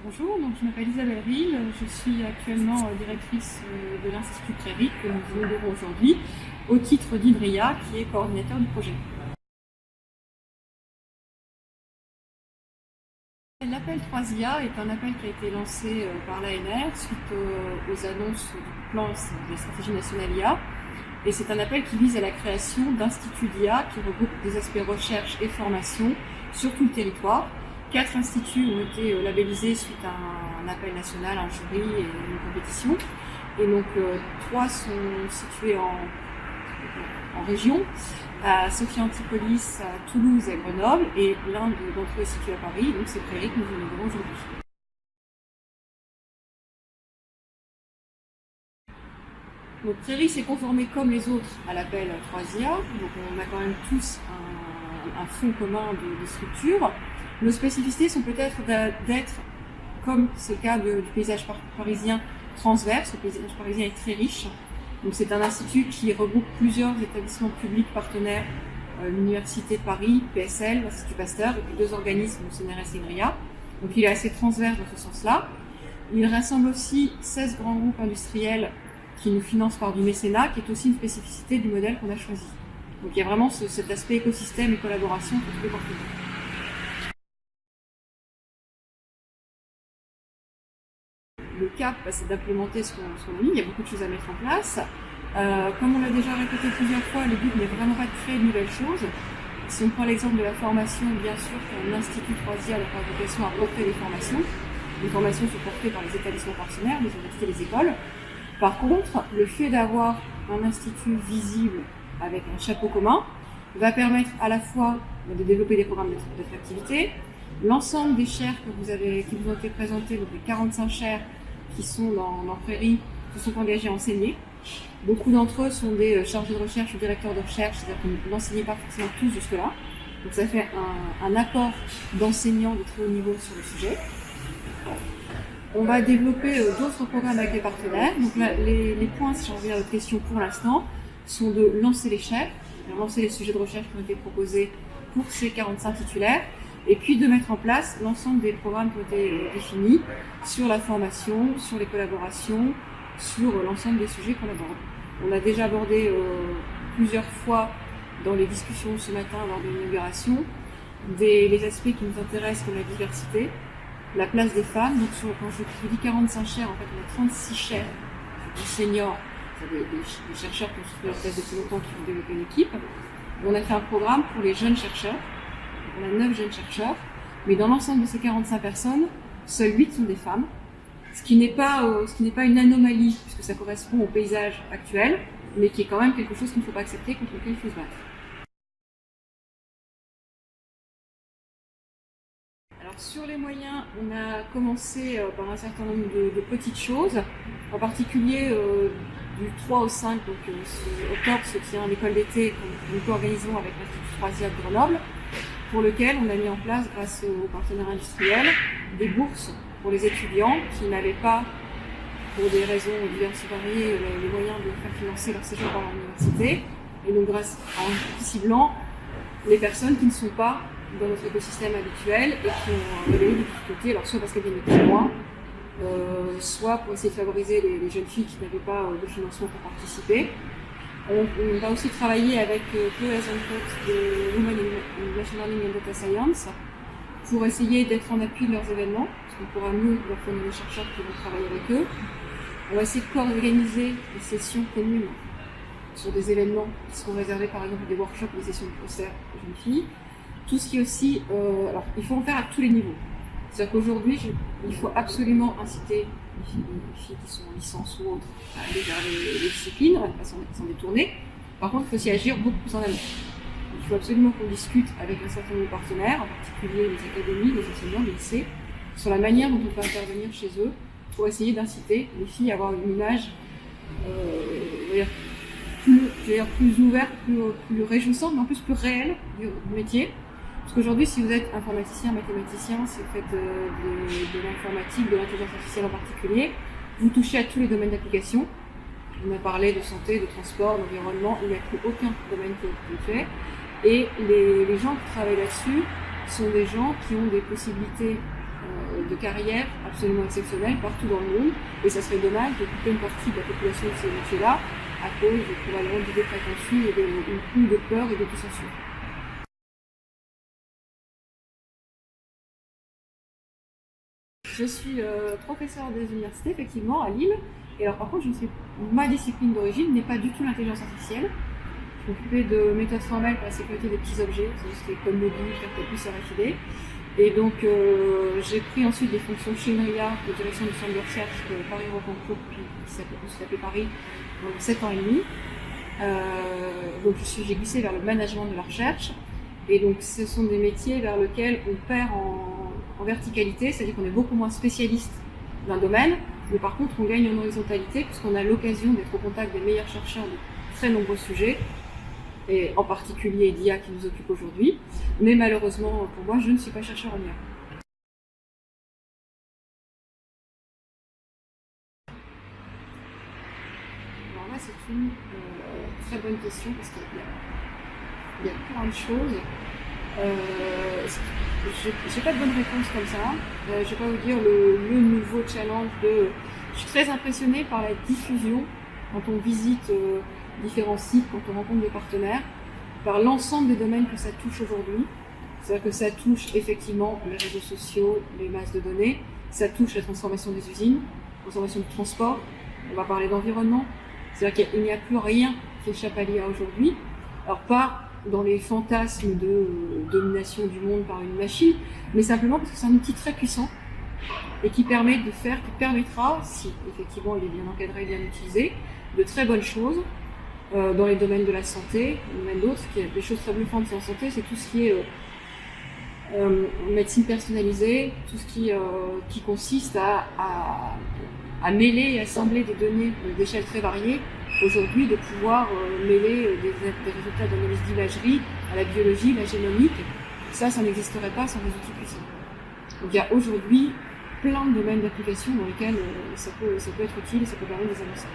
Bonjour, donc je m'appelle Isabelle Rille, je suis actuellement directrice de l'Institut Prairie que nous inaugurons aujourd'hui au titre d'Idria qui est coordinateur du projet. L'appel 3IA est un appel qui a été lancé par l'ANR suite aux annonces du plan de la stratégie nationale IA. Et c'est un appel qui vise à la création d'instituts d'IA qui regroupent des aspects recherche et formation sur tout le territoire. 4 instituts ont été labellisés suite à un appel national, un jury et une compétition. Et donc 3 sont situés en région, à Sophia Antipolis, à Toulouse et à Grenoble, et l'un d'entre eux est situé à Paris, donc c'est Prairie que nous inaugurons aujourd'hui. Donc Prairie s'est conformé comme les autres à l'appel 3IA, donc on a quand même tous un fond commun de structure. Nos spécificités sont peut-être d'être, comme c'est le cas du paysage parisien, transverse. Le paysage parisien est très riche. Donc c'est un institut qui regroupe plusieurs établissements publics partenaires, l'Université de Paris, PSL, l'Institut Pasteur, et puis 2 organismes, le CNRS et INRIA. Donc il est assez transverse dans ce sens-là. Il rassemble aussi 16 grands groupes industriels qui nous financent par du mécénat, qui est aussi une spécificité du modèle qu'on a choisi. Donc il y a vraiment cet aspect écosystème et collaboration pour tous les partenaires. Le cap, c'est d'implémenter ce qu'on a mis. Il y a beaucoup de choses à mettre en place. Comme on l'a déjà répété plusieurs fois, le but n'est vraiment pas de créer de nouvelles choses. Si on prend l'exemple de la formation, bien sûr qu'un institut 3IA n'a pas vocation à porter des formations. Les formations sont portées par les établissements partenaires, les universités, les écoles. Par contre, le fait d'avoir un institut visible avec un chapeau commun va permettre à la fois de développer des programmes d'attractivité. L'ensemble des chaires qui vous ont été présentées, donc les 45 chaires qui sont dans Prairie, se sont engagés à enseigner. Beaucoup d'entre eux sont des chargés de recherche ou directeurs de recherche, c'est-à-dire qu'ils n'enseignaient pas forcément tous jusque-là. Donc ça fait un apport d'enseignants de très haut niveau sur le sujet. On va développer d'autres programmes avec les partenaires. Donc là, les points, si j'en reviens à votre question pour l'instant, sont de lancer les chaires, de lancer les sujets de recherche qui ont été proposés pour ces 45 titulaires, et puis de mettre en place l'ensemble des programmes qui ont été définis sur la formation, sur les collaborations, sur l'ensemble des sujets qu'on aborde. On a déjà abordé plusieurs fois dans les discussions ce matin lors de l'inauguration les aspects qui nous intéressent comme la diversité, la place des femmes. Donc quand je dis 45 chaires, en fait on a 36 chaires des seniors, des chercheurs qui ont soutenu leur thèse depuis longtemps, qui vont développer une équipe. On a fait un programme pour les jeunes chercheurs. On a 9 jeunes chercheurs, mais dans l'ensemble de ces 45 personnes, seules 8 sont des femmes, ce qui n'est pas une anomalie, puisque ça correspond au paysage actuel, mais qui est quand même quelque chose qu'il ne faut pas accepter, contre lequel il faut se battre. Alors sur les moyens, on a commencé par un certain nombre de petites choses, en particulier du 3 au 5, donc octobre se tient l'école d'été que nous co-organisons avec l'Institut 3IA de Grenoble, pour lequel on a mis en place, grâce aux partenaires industriels, des bourses pour les étudiants qui n'avaient pas, pour des raisons diverses et variées, les moyens de faire financer leur séjour par l'université. Et donc grâce en ciblant les personnes qui ne sont pas dans notre écosystème habituel et qui ont révélé des difficultés, alors soit parce qu'elles viennent de plus loin, soit pour essayer de favoriser les jeunes filles qui n'avaient pas de financement pour participer. On va aussi travailler avec Chloé Azencourt de Women in Machine Learning and Data Science pour essayer d'être en appui de leurs événements, parce qu'on pourra mieux leur fournir les chercheurs qui vont travailler avec eux. On va essayer de co-organiser des sessions communes sur des événements qui seront réservés par exemple des workshops, des sessions de poster de jeunes filles. Tout ce qui est aussi, alors il faut en faire à tous les niveaux. C'est-à-dire qu'aujourd'hui, il faut absolument inciter les filles qui sont en licence ou autres à aller vers les disciplines, à s'en détourner. Par contre, il faut aussi agir beaucoup plus en amont. Il faut absolument qu'on discute avec un certain nombre de partenaires, en particulier les académies, les enseignants, les lycées, sur la manière dont on peut intervenir chez eux pour essayer d'inciter les filles à avoir une image plus ouverte, plus réjouissante, mais en plus plus réelle du métier. Parce qu'aujourd'hui, si vous êtes informaticien, mathématicien, si vous faites de l'informatique, de l'intelligence artificielle en particulier, vous touchez à tous les domaines d'application. On a parlé de santé, de transport, d'environnement, il n'y a plus aucun domaine qui est fait. Et les gens qui travaillent là-dessus sont des gens qui ont des possibilités de carrière absolument exceptionnels partout dans le monde, et ça serait dommage de couper une partie de la population de ces métiers-là à cause probablement d'idées préconçues ou de peur et de tout censure. Je suis professeur des universités, effectivement, à Lille. Et alors, par contre, ma discipline d'origine n'est pas du tout l'intelligence artificielle. Je m'occupais de méthodes formelles pour la sécurité des petits objets, c'est code mobile, carte plus RFID. Et donc, j'ai pris ensuite des fonctions chez INRIA, de direction du centre de recherche Paris-Rocancourt, qui s'appelait Paris, donc 7 ans et demi. Donc, j'ai glissé vers le management de la recherche. Et donc, ce sont des métiers vers lesquels on perd en verticalité, c'est-à-dire qu'on est beaucoup moins spécialiste d'un domaine, mais par contre, on gagne en horizontalité puisqu'on a l'occasion d'être au contact des meilleurs chercheurs de très nombreux sujets, et en particulier d'IA qui nous occupe aujourd'hui. Mais malheureusement, pour moi, je ne suis pas chercheur en IA. Alors là, c'est une très bonne question parce qu'il y a plein de choses. J'ai pas de bonne réponse comme ça. Je vais pas vous dire le nouveau challenge de... Je suis très impressionnée par la diffusion quand on visite différents sites, quand on rencontre des partenaires, par l'ensemble des domaines que ça touche aujourd'hui. C'est-à-dire que ça touche effectivement les réseaux sociaux, les masses de données, ça touche la transformation des usines, la transformation du transport, on va parler d'environnement. C'est-à-dire qu'il n'y a plus rien qui échappe à l'IA aujourd'hui. Alors pas dans les fantasmes de domination du monde par une machine, mais simplement parce que c'est un outil très puissant et qui permettra, si effectivement il est bien encadré et bien utilisé, de très bonnes choses dans les domaines de la santé, dans les domaines d'autres. Il y a des choses très bluffantes en santé, c'est tout ce qui est médecine personnalisée, tout ce qui consiste à mêler et assembler des données d'échelle très variées. Aujourd'hui, de pouvoir mêler des résultats d'analyse d'imagerie à la biologie, la génomique, ça n'existerait pas sans des outils puissants. Donc il y a aujourd'hui plein de domaines d'application dans lesquels ça peut être utile et ça peut permettre des avancées.